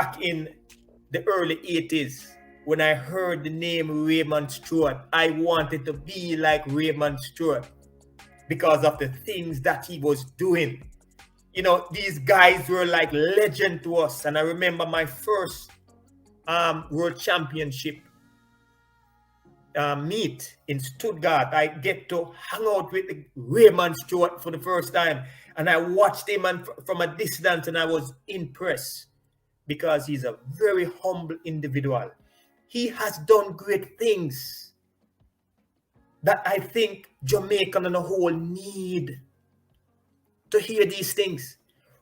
back in the early 80s, when I heard the name Raymond Stewart, I wanted to be like Raymond Stewart because of the things that he was doing. You know, these guys were like legend to us. And I remember my first world championship meet in Stuttgart. I get to hang out with Raymond Stewart for the first time. And I watched him from a distance, and I was impressed because he's a very humble individual. He has done great things that I think Jamaican on the whole need to hear these things.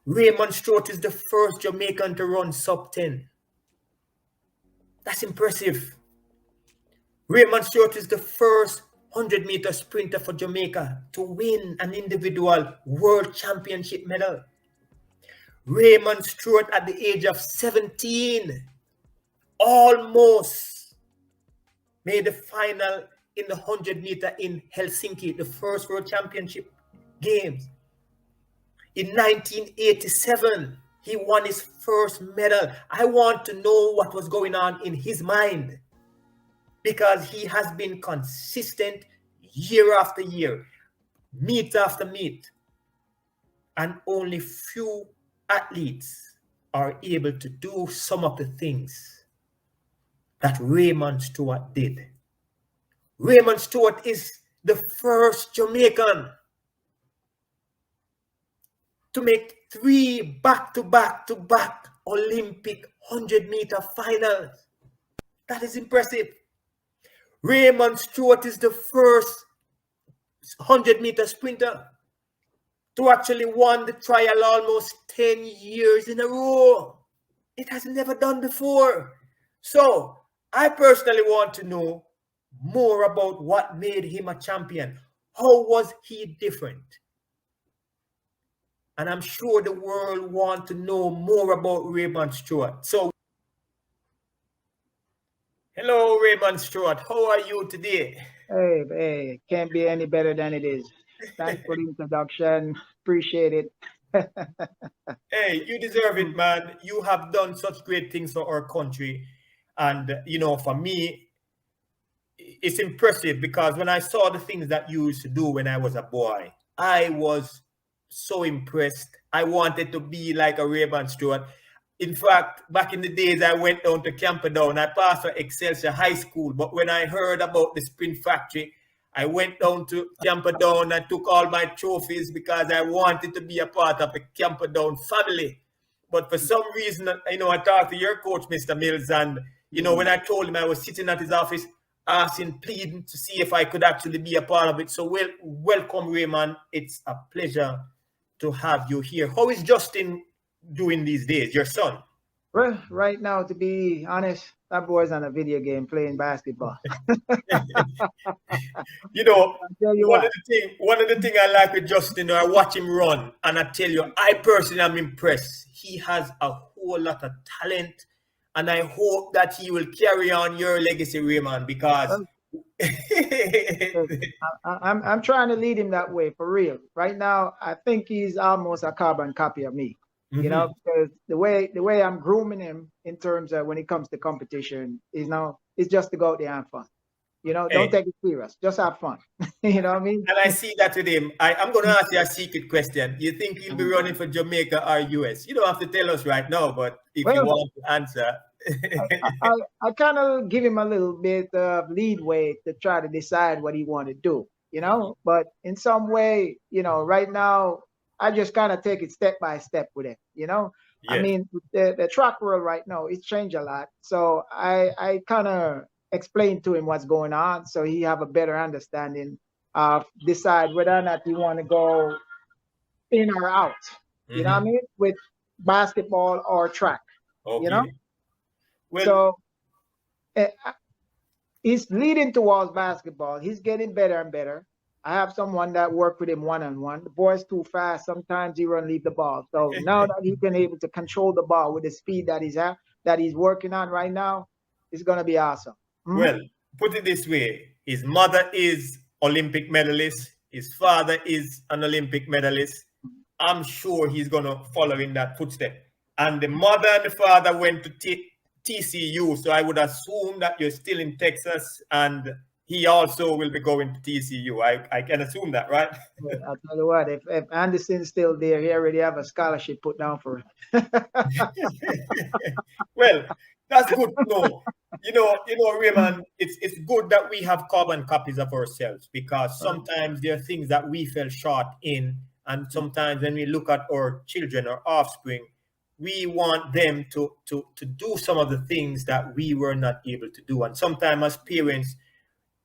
Raymond Stewart is the first Jamaican to run sub 10. That's impressive. Raymond Stewart is the first 100-meter sprinter for Jamaica to win an individual world championship medal. Raymond Stewart, at the age of 17, almost made the final in the 100-meter in Helsinki, the first world championship games. In 1987, he won his first medal. I want to know what was going on in his mind, because he has been consistent year after year, meet after meet, and only few athletes are able to do some of the things that Raymond Stewart did. Raymond Stewart is the first Jamaican to make 3 back-to-back Olympic 100-meter finals. That is impressive. Raymond Stewart is the first 100-meter sprinter to actually win the trial almost 10 years in a row. It has never done before. So I personally want to know more about what made him a champion. How was he different? And I'm sure the world wants to know more about Raymond Stewart. So, hello, Raymond Stewart. How are you today? Hey, can't be any better than it is. Thanks for the introduction. Appreciate it. Hey, you deserve it, man. You have done such great things for our country. And, you know, for me, it's impressive because when I saw the things that you used to do when I was a boy, I was so impressed. I wanted to be like a Raymond Stewart. In fact, back in the days, I went down to Camperdown. I passed for Excelsior High School. But when I heard about the Sprint Factory, I went down to Camperdown and took all my trophies because I wanted to be a part of the Camperdown family. But for some reason, you know, I talked to your coach, Mr. Mills, and, you know, when I told him I was sitting at his office, asking, pleading to see if I could actually be a part of it. So welcome, Raymond. It's a pleasure to have you here. How is Justin doing these days, your son? Well, right now, to be honest, that boy's on a video game playing basketball. You know, one of the things I like with Justin, I watch him run, and I tell you, I personally am impressed. He has a whole lot of talent, and I hope that he will carry on your legacy, Raymond, because I'm trying to lead him that way for real. Right now, I think he's almost a carbon copy of me. You know, because the way I'm grooming him in terms of when it comes to competition is now it's just to go out there and have fun. You know, don't take it serious, just have fun. You know what I mean? And I see that with him. I'm going to ask you a secret question. You think he'll be running for Jamaica or US? You don't have to tell us right now, but if you want to answer. I kind of give him a little bit of leadway to try to decide what he want to do, you know, but in some way, you know, right now, I just kind of take it step by step with it, you know. Yes. I mean, the track world right now, it's changed a lot. So I kind of explain to him what's going on so he have a better understanding of decide whether or not he want to go in or out, you know what I mean, with basketball or track, you know. Well, so he's leading towards basketball. He's getting better and better. I have someone that work with him one-on-one. The boy's too fast. Sometimes he run leave the ball. So now that he's been able to control the ball with the speed that he's working on right now, it's going to be awesome. Well, put it this way. His mother is Olympic medalist. His father is an Olympic medalist. I'm sure he's going to follow in that footstep. and the mother and the father went to TCU. So I would assume that you're still in Texas, and he also will be going to TCU. I can assume that, right? I'll tell you what, if Anderson's still there, he already have a scholarship put down for him. Well, that's good to know. Raymond, it's good that we have carbon copies of ourselves, because sometimes there are things that we fell short in, and sometimes when we look at our children or offspring, we want them to do some of the things that we were not able to do. And sometimes as parents,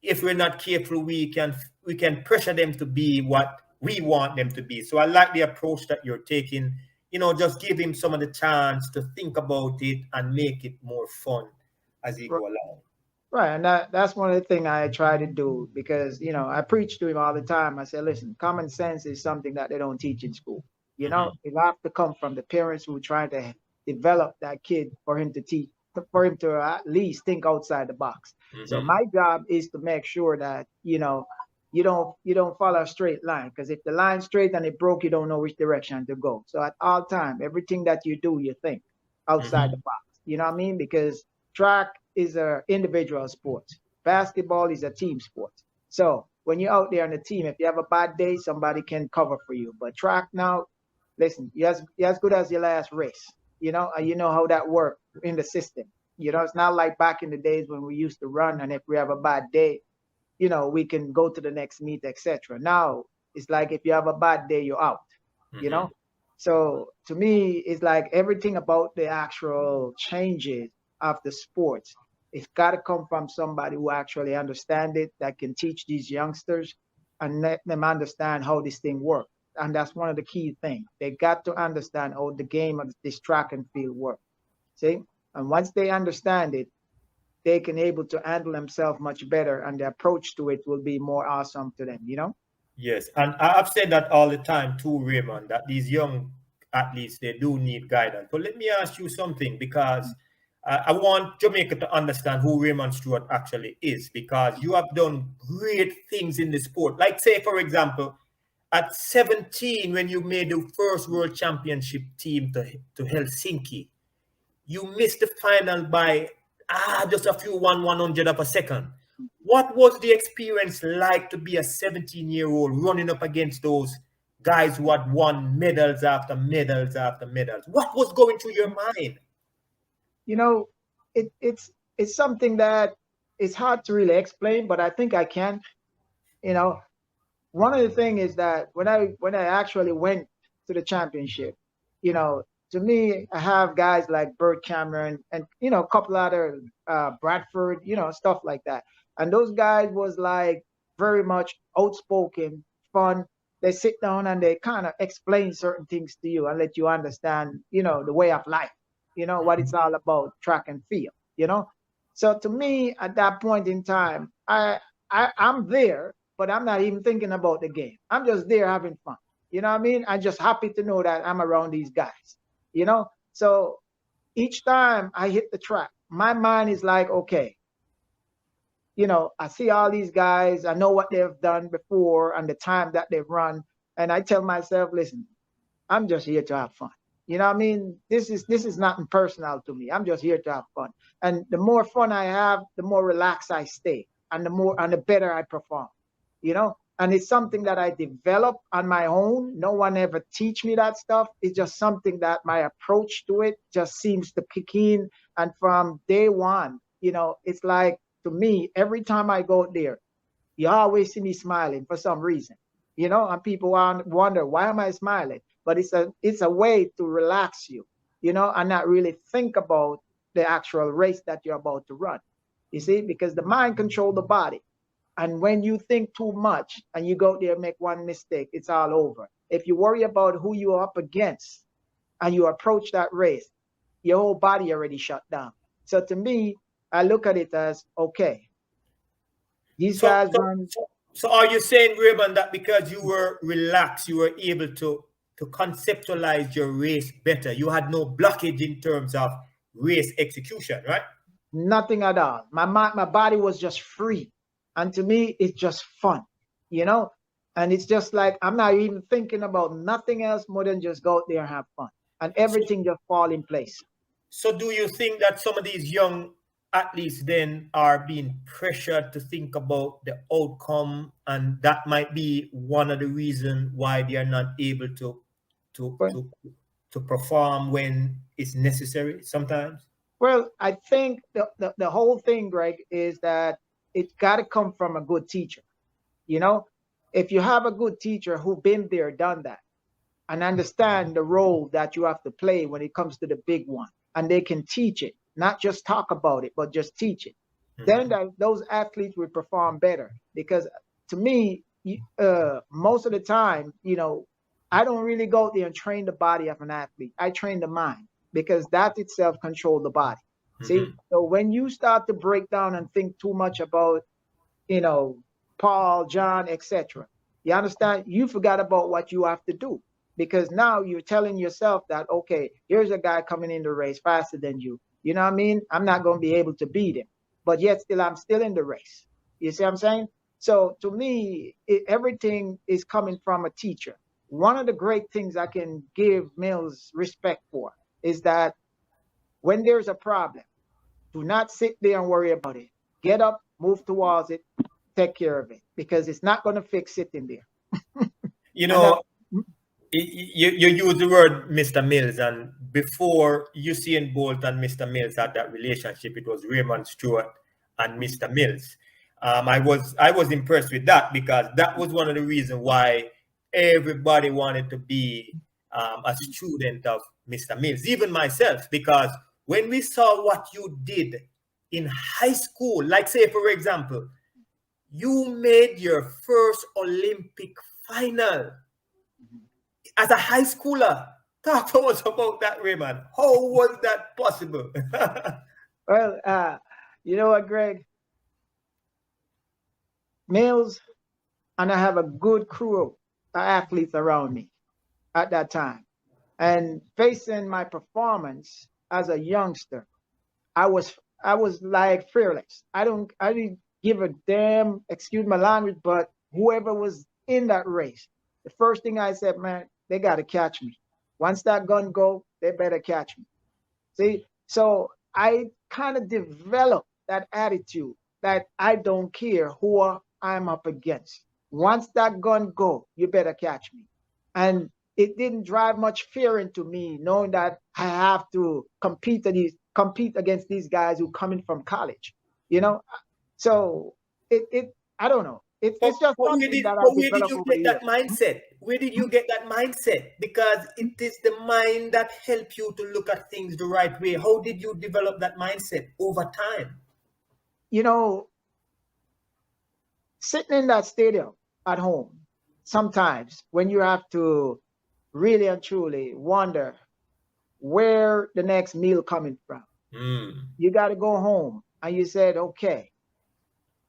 if we're not careful, we can pressure them to be what we want them to be. So I like the approach that you're taking. Just give him some of the chance to think about it and make it more fun as he go along. Right, and that's one of the things I try to do, because I preach to him all the time. I say, listen, common sense is something that they don't teach in school. It have to come from the parents who try to develop that kid for him to teach, for him to at least think outside the box. So my job is to make sure that you don't follow a straight line, because if the line's straight and it broke, you don't know which direction to go. So at all time, everything that you do, you think outside the box. You know what I mean? Because track is an individual sport. Basketball is a team sport. So when you're out there on the team, if you have a bad day, somebody can cover for you. But track now, listen, you're as good as your last race. And you know how that works in the system. It's not like back in the days when we used to run, and if we have a bad day, we can go to the next meet, etc. Now it's like if you have a bad day, you're out. So to me, it's like everything about the actual changes of the sports, it's got to come from somebody who actually understands it, that can teach these youngsters and let them understand how this thing works. And that's one of the key things. They got to understand how the game of this track and field works. See? And once they understand it, they can able to handle themselves much better, and the approach to it will be more awesome to them, Yes, and I've said that all the time too, Raymond, that these young athletes, they do need guidance. But let me ask you something, because I want Jamaica to understand who Raymond Stewart actually is, because you have done great things in the sport. Like, say, for example, at 17, when you made the first World Championship team to Helsinki, you missed the final by just a few 1/100 of a second. What was the experience like to be a 17-year-old running up against those guys who had won medals after medals after medals? What was going through your mind? It's something that is hard to really explain, but I think I can. One of the things is that when I actually went to the championship, to me, I have guys like Bert Cameron and a couple other Bradford, stuff like that. And those guys was like very much outspoken, fun. They sit down and they kind of explain certain things to you and let you understand, the way of life, what it's all about, track and field, So to me, at that point in time, I'm there, but I'm not even thinking about the game. I'm just there having fun. You know what I mean? I'm just happy to know that I'm around these guys. So each time I hit the track, my mind is like, okay, I see all these guys, I know what they've done before and the time that they've run, and I tell myself, listen, I'm just here to have fun. You know what I mean? This is nothing personal to me. I'm just here to have fun. And the more fun I have, the more relaxed I stay, and the better I perform. And it's something that I develop on my own. No one ever teach me that stuff. It's just something that my approach to it just seems to kick in. And from day one, it's like, to me, every time I go there, you always see me smiling for some reason, and people wonder, why am I smiling? But it's a way to relax you, and not really think about the actual race that you're about to run. You see, because the mind controls the body. And when you think too much and you go there and make one mistake, it's all over. If you worry about who you're up against and you approach that race, your whole body already shut down. So to me, I look at it as, okay, these guys run. So are you saying, Raymond, that because you were relaxed, you were able to conceptualize your race better? You had no blockage in terms of race execution, right? Nothing at all. My body was just free. And to me, it's just fun, And it's just like, I'm not even thinking about nothing else more than just go out there and have fun. and everything just fall in place. So do you think that some of these young athletes then are being pressured to think about the outcome, and that might be one of the reasons why they are not able to But, to to perform when it's necessary sometimes? well, I think the whole thing, Greg, is that it's got to come from a good teacher. You know, if you have a good teacher who been there, done that, and understand the role that you have to play when it comes to the big one, and they can teach it, not just talk about it, but just teach it, then those athletes will perform better. Because to me, most of the time, I don't really go there and train the body of an athlete. I train the mind, because that itself controls the body. See, so when you start to break down and think too much about, you know, Paul, John, etc., you understand? You forgot about what you have to do, because now you're telling yourself that, okay, here's a guy coming in the race faster than you. You know what I mean? I'm not going to be able to beat him, but yet still, I'm still in the race. You see what I'm saying? So to me, everything is coming from a teacher. One of the great things I can give Mills respect for is that when there's a problem, do not sit there and worry about it. Get up, move towards it, take care of it, because it's not going to fix sitting there. You And that, know, you use the word Mr. Mills, and before Usain Bolt and Mr. Mills had that relationship, it was Raymond Stewart and Mr. Mills. I was impressed with that, because that was one of the reasons why everybody wanted to be a student of Mr. Mills, even myself, because when we saw what you did in high school, like say for example, you made your first Olympic final as a high schooler. Talk to us about that, Raymond. How was that possible? well, you know what, Greg? Mills and I have a good crew of athletes around me at that time. And facing my performance as a youngster, I was I was like fearless. I didn't give a damn, excuse my language, but whoever was in that race, the first thing I said, man, they gotta catch me. Once that gun go, they better catch me. See, so I kind of developed that attitude that I don't care who I'm up against. Once that gun go, you better catch me. And it didn't drive much fear into me, knowing that I have to compete against these guys who coming from college. You know, so it I don't know. But, It's just but something that I where did developed you over the get that years. mindset? Where did you get that mindset? Because it is the mind that helps you to look at things the right way. How did you develop that mindset over time? You know, sitting in that stadium at home, sometimes when you have to really and truly wonder where the next meal coming from, Mm. you got to go home and you said, okay,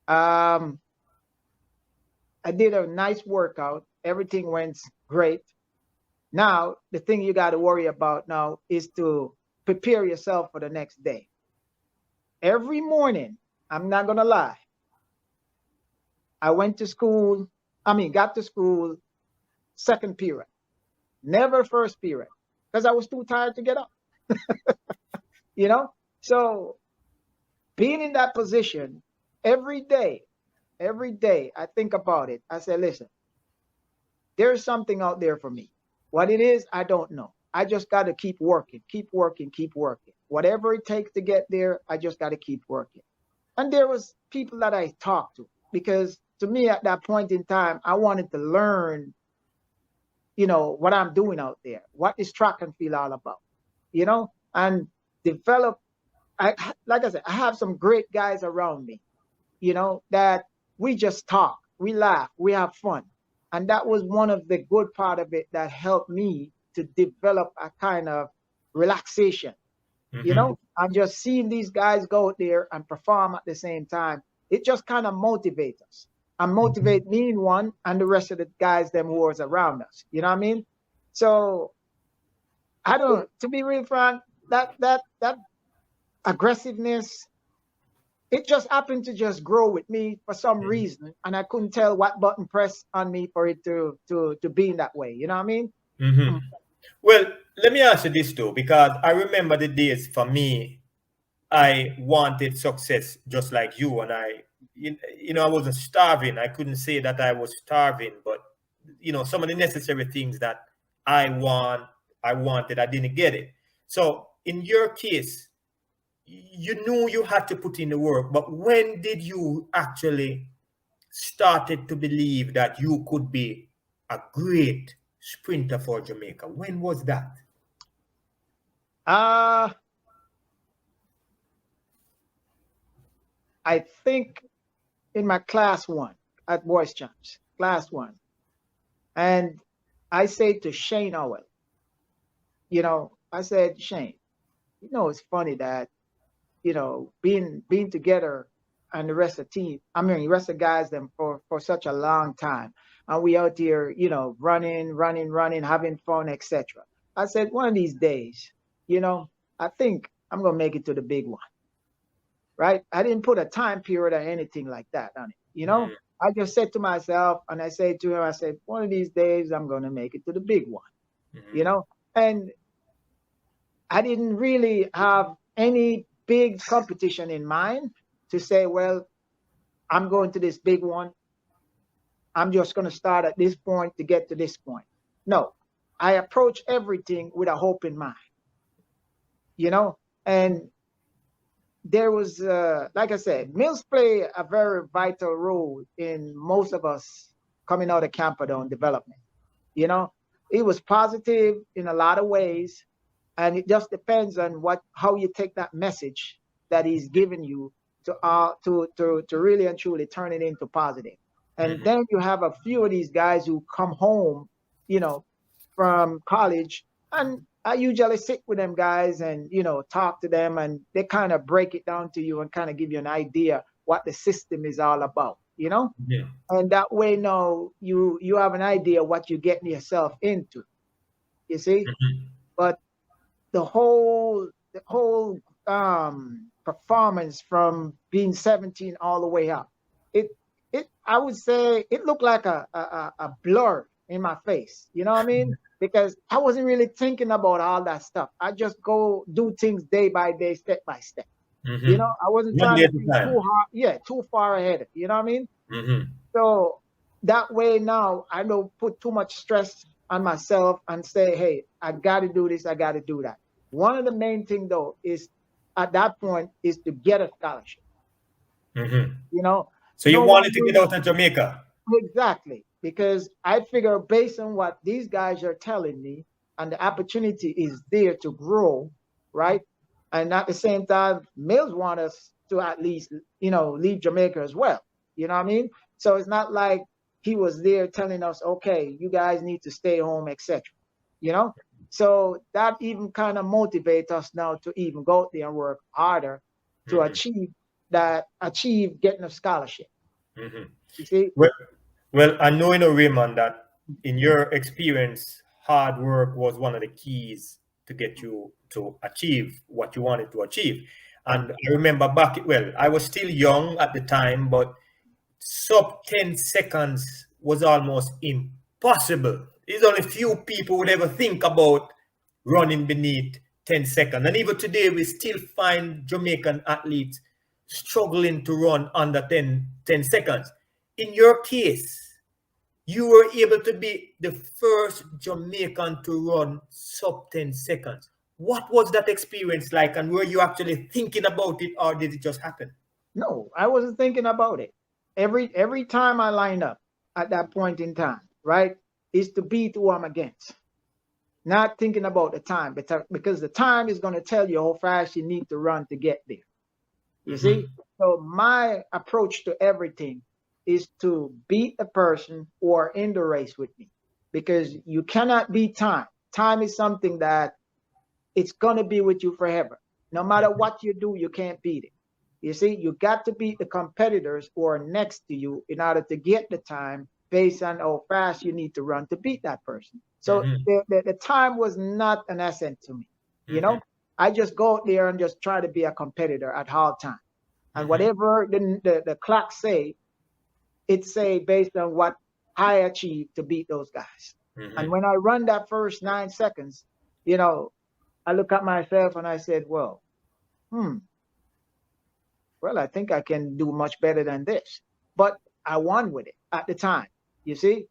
um, I did a nice workout. Everything went great. Now, the thing you got to worry about now is to prepare yourself for the next day. Every morning, I'm not going to lie, I went to school, got to school second period, never first period, because I was too tired to get up, you know? So being in that position every day, I think about it. I say, listen, there's something out there for me. What it is, I don't know. I just got to keep working, keep working, keep working. Whatever it takes to get there, I just got to keep working. And there was people that I talked to, because to me at that point in time, I wanted to learn, what I'm doing out there. What is track and field all about? And develop. Like I said, I have some great guys around me, that we just talk, we laugh, we have fun. And that was one of the good part of it that helped me to develop a kind of relaxation, Mm-hmm. and just seeing these guys go out there and perform at the same time. It just kind of motivates us and motivate me in one and the rest of the guys, them who was around us. You know what I mean? So I don't, to be real frank, that aggressiveness, it just happened to just grow with me for some reason, and I couldn't tell what button press on me for it to be in that way. You know what I mean? Mm-hmm. Well, let me ask you this too, because I remember the days for me, I wanted success just like you, and I wasn't starving. I couldn't say that I was starving, but some of the necessary things that I want, I wanted, I didn't get it. So in your case, you knew you had to put in the work, but when did you actually started to believe that you could be a great sprinter for Jamaica? When was that? Uh, I think in my class one at Boys Champs, class one. And I said to Shane Howell, I said, Shane, it's funny that, being together and the rest of the team, I mean, the rest of the guys them for such a long time. And we out here, running, having fun, etc. I said, one of these days, I think I'm gonna make it to the big one. Right? I didn't put a time period or anything like that on it. I just said to myself, and I said to him, I said, one of these days I'm gonna make it to the big one. And I didn't really have any big competition in mind to say, well, I'm going to this big one. I'm just going to start at this point to get to this point. No, I approach everything with a hope in mind, and there was, like I said, Mills play a very vital role in most of us coming out of Camperdown development. It was positive in a lot of ways, and it just depends on how you take that message that he's given you to really and truly turn it into positive. And then you have a few of these guys who come home, from college, and I usually sit with them guys and talk to them, and they kind of break it down to you and kind of give you an idea what the system is all about. And that way now you have an idea what you're getting yourself into. You see, but the whole performance from being 17 all the way up, it I would say it looked like a blur in my face. You know what I mean? Because I wasn't really thinking about all that stuff. I just go do things day by day, step by step. I wasn't One trying day to at a think time. too hard, too far ahead. You know what I mean? Mm-hmm. So that way now I don't put too much stress on myself and say, hey, I got to do this, I got to do that. One of the main thing though is at that point is to get a scholarship. Mm-hmm. No So you one wanted to get will. out of Jamaica. Exactly, because I figure based on what these guys are telling me, and the opportunity is there to grow, right? And at the same time, Mills want us to at least, leave Jamaica as well. You know what I mean? So it's not like he was there telling us, okay, you guys need to stay home, etc. You know? So that even kind of motivates us now to even go out there and work harder to achieve getting a scholarship. Mm-hmm. You see? Well, I know, Raymond, that in your experience, hard work was one of the keys to get you to achieve what you wanted to achieve. And I remember I was still young at the time, but sub 10 seconds was almost impossible. There's only few people would ever think about running beneath 10 seconds. And even today, we still find Jamaican athletes struggling to run under 10 seconds. In your case, you were able to be the first Jamaican to run sub 10 seconds. What was that experience like? And were you actually thinking about it, or did it just happen? No, I wasn't thinking about it. Every time I line up at that point in time, right, is to beat who I'm against. Not thinking about the time, because the time is going to tell you how fast you need to run to get there. You see? So my approach to everything is to beat the person who are in the race with me, because you cannot beat time. Time is something that it's going to be with you forever. No matter what you do, you can't beat it. You see, you got to beat the competitors who are next to you in order to get the time based on how fast you need to run to beat that person. So the time was not an asset to me. I just go out there and just try to be a competitor at all time. And whatever the clock say, it say based on what I achieved to beat those guys. And when I run that first 9 seconds, you know, I look at myself and I said, well, well, I think I can do much better than this. But I won with it at the time, you see?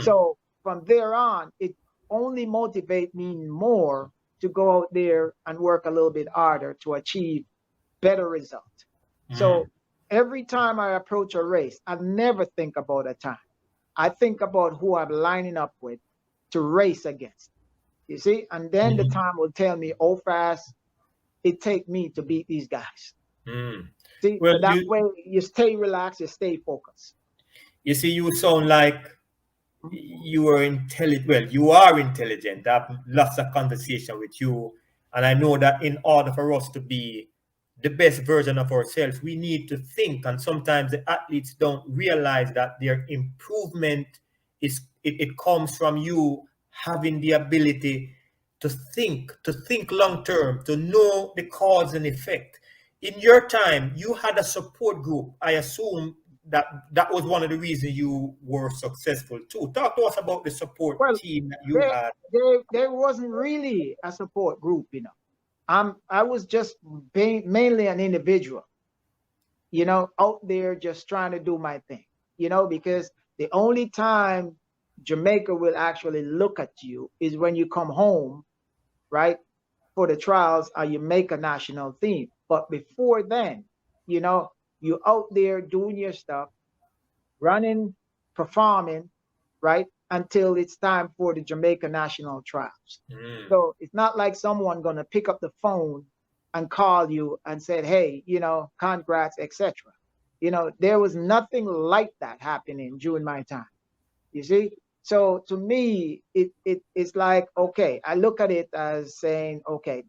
So from there on, it only motivates me more to go out there and work a little bit harder to achieve better results. So every time I approach a race, I never think about a time. I think about who I'm lining up with to race against. You see? And then the time will tell me how fast it take me to beat these guys. See, Well, so that way you stay relaxed, you stay focused. you see, you sound like you are intelligent. Well, you are intelligent. I've lots of conversation with you, and I know that in order for us to be the best version of ourselves, we need to think. And sometimes the athletes don't realize that their improvement it comes from you having the ability to think long term, to know the cause and effect. In your time, you had a support group. I assume that was one of the reasons you were successful too. Talk to us about the support Well, team that you had. there wasn't really a support group, you know. I was just mainly an individual, you know, out there just trying to do my thing, you know, because the only time Jamaica will actually look at you is when you come home, right, for the trials or you make a national team. But before then, you know, you out there doing your stuff, running, performing, right, until it's time for the Jamaica national trials. So it's not like someone gonna pick up the phone and call you and said, hey, you know, congrats, etc. You know, there was nothing like that happening during my time. You see? So to me, it's like, okay, I look at it as saying, okay,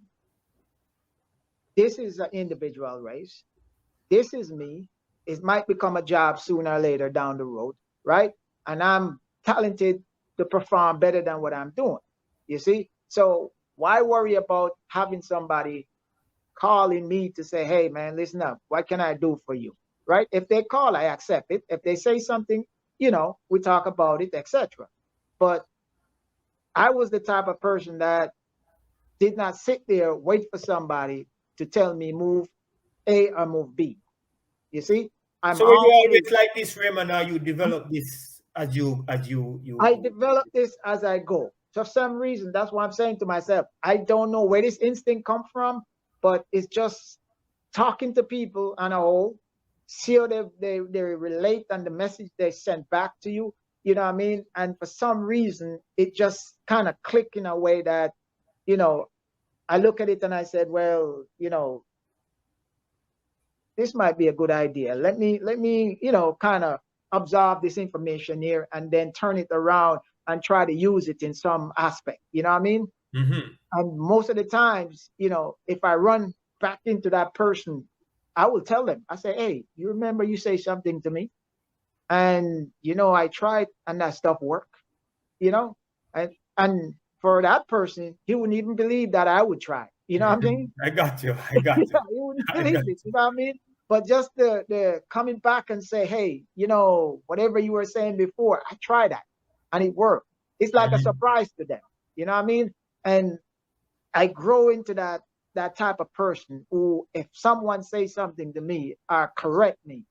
this is an individual race. This is me. It might become a job sooner or later down the road, right? And I'm talented to perform better than what I'm doing. You see? So why worry about having somebody calling me to say, hey, man, listen up. What can I do for you? Right? If they call, I accept it. If they say something, you know, we talk about it, etc. But I was the type of person that did not sit there, wait for somebody to tell me move A or move B. You see, I'm So were you always, always like this, Raymond, or you develop this as I develop this as I go. For some reason, that's what I'm saying to myself. I don't know where this instinct come from, but it's just talking to people on a whole, see how they relate and the message they send back to you. You know what I mean? And for some reason, it just kind of click in a way that, you know, I look at it and I said, well, you know, this might be a good idea. Let me, you know, kind of absorb this information here and then turn it around and try to use it in some aspect. You know what I mean? And most of the times, you know, if I run back into that person, I will tell them, I say, hey, you remember you say something to me? And, you know, I tried and that stuff worked, you know? And for that person, he wouldn't even believe that I would try. You know what I mean? I got you. I got you. Yeah, he wouldn't I believe got it. You know what I mean? But just the coming back and say, hey, you know, whatever you were saying before, I tried that and it worked. It's like a surprise to them. You know what I mean? And I grow into that type of person who, if someone says something to me or correct me,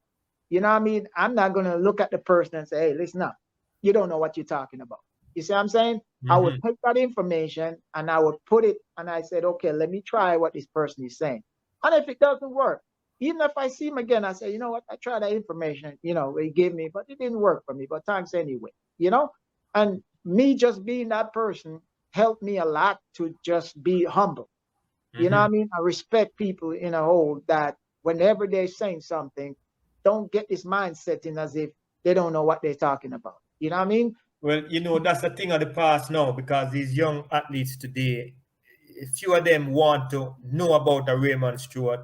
you know what I mean? I'm not gonna look at the person and say, hey, listen up, you don't know what you're talking about. You see what I'm saying? I would take that information and I would put it and I said, okay, let me try what this person is saying. And if it doesn't work, even if I see him again, I say, you know what, I tried that information, you know, he gave me, but it didn't work for me, but thanks anyway, you know? And me just being that person helped me a lot to just be humble. You know what I mean? I respect people in a whole that whenever they're saying something, don't get this mindset in as if they don't know what they're talking about. You know what I mean? Well, you know, that's a thing of the past now because these young athletes today, a few of them want to know about a Raymond Stewart.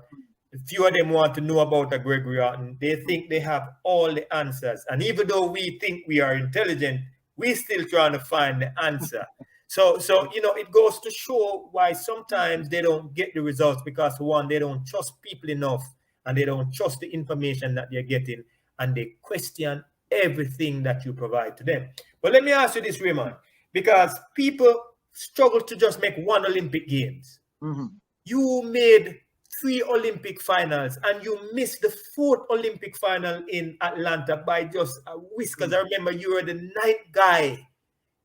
A few of them want to know about a Gregory Haughton. They think they have all the answers. And even though we think we are intelligent, we're still trying to find the answer. So you know, it goes to show why sometimes they don't get the results because, one, they don't trust people enough and they don't trust the information that they're getting and they question everything that you provide to them. But let me ask you this, Raymond. because people struggle to just make one Olympic Games. Mm-hmm. You made 3 Olympic finals and you missed the 4th Olympic final in Atlanta by just a whiskers. I remember you were the 9th guy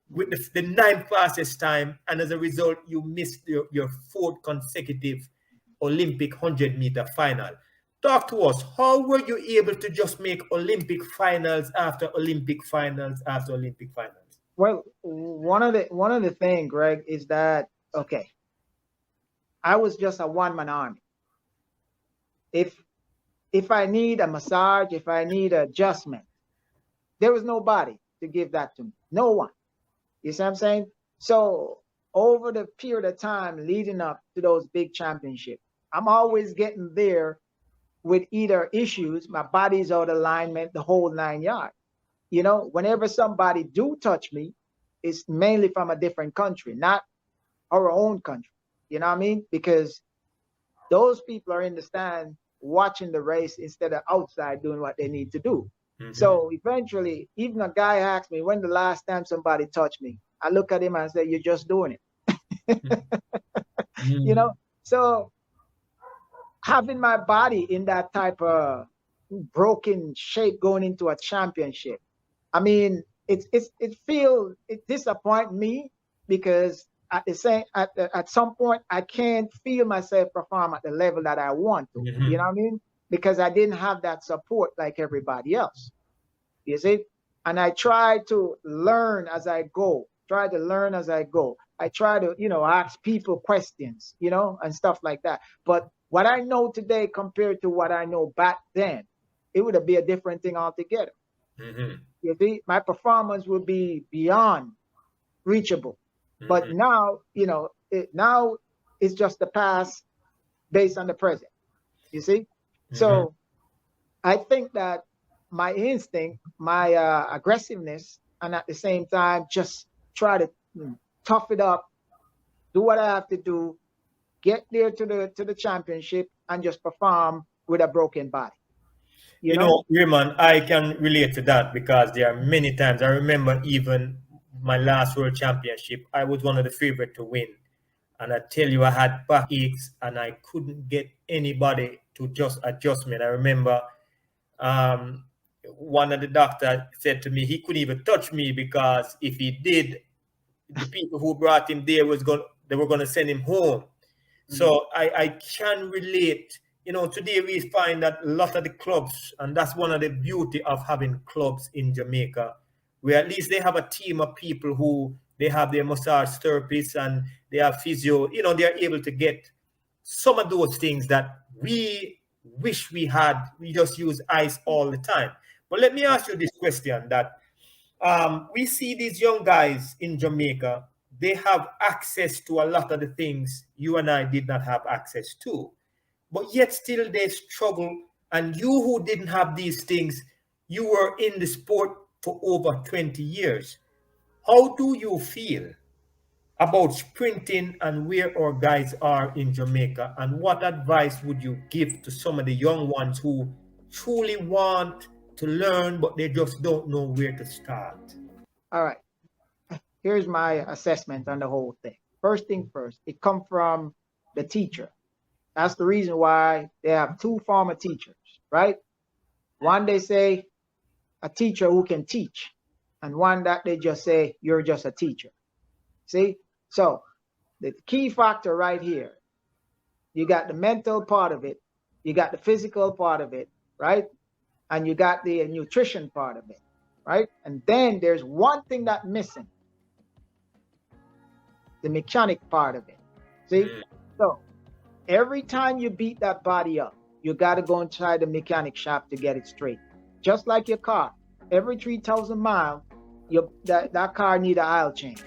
with the 9th fastest time, and as a result, you missed your 4th consecutive Olympic 100-meter final. Talk to us. How were you able to just make Olympic finals after Olympic finals after Olympic finals? Well, one of the things, Greg, is that okay, I was just a one-man army. If I need a massage, if I need adjustment, there was nobody to give that to me. No one. You see what I'm saying? So over the period of time leading up to those big championships, I'm always getting there with either issues, my body's out of alignment, the whole 9 yards. You know, whenever somebody do touch me, it's mainly from a different country, not our own country. You know what I mean? Because those people are in the stand watching the race instead of outside doing what they need to do. Mm-hmm. So eventually, even a guy asks me, when the last time somebody touched me? I look at him and say, you're just doing it. Mm-hmm. You know, so having my body in that type of broken shape going into a championship, I mean, it disappoints me because at some point I can't feel myself perform at the level that I want to. Mm-hmm. You know what I mean? Because I didn't have that support like everybody else. You see? And I try to learn as I go. I try to, you know, ask people questions, you know, and stuff like that. But what I know today compared to what I know back then, it would be a different thing altogether. Mm-hmm. You see, my performance would be beyond reachable. Mm-hmm. But now, you know, now it's just the past based on the present. You see? Mm-hmm. So I think that my instinct, my aggressiveness, and at the same time, just try to tough it up, do what I have to do, get there to the championship, and just perform with a broken body. You know, Raymond, I can relate to that because there are many times. I remember even my last world championship, I was one of the favorites to win. And I tell you, I had backaches and I couldn't get anybody to just adjust me. And I remember one of the doctors said to me he couldn't even touch me because if he did, the people who brought him there they were going to send him home. Mm-hmm. So I can relate. You know, today we find that a lot of the clubs, and that's one of the beauty of having clubs in Jamaica, where at least they have a team of people who they have their massage therapists and they have physio. You know, they're able to get some of those things that we wish we had. We just use ice all the time. But let me ask you this question that we see these young guys in Jamaica, they have access to a lot of the things you and I did not have access to. But yet still they struggle. And you who didn't have these things, you were in the sport for over 20 years. How do you feel about sprinting and where our guys are in Jamaica? And what advice would you give to some of the young ones who truly want to learn, but they just don't know where to start? All right. Here's my assessment on the whole thing. First thing first, it comes from the teacher. That's the reason why they have 2 former teachers, right? One, they say a teacher who can teach, and one that they just say, you're just a teacher. See? So the key factor right here, you got the mental part of it, you got the physical part of it, right? And you got the nutrition part of it, right? And then there's one thing that's missing, the mechanic part of it. See? So every time you beat that body up, you got to go inside the mechanic shop to get it straight. Just like your car. Every 3,000 miles, that car need an oil change.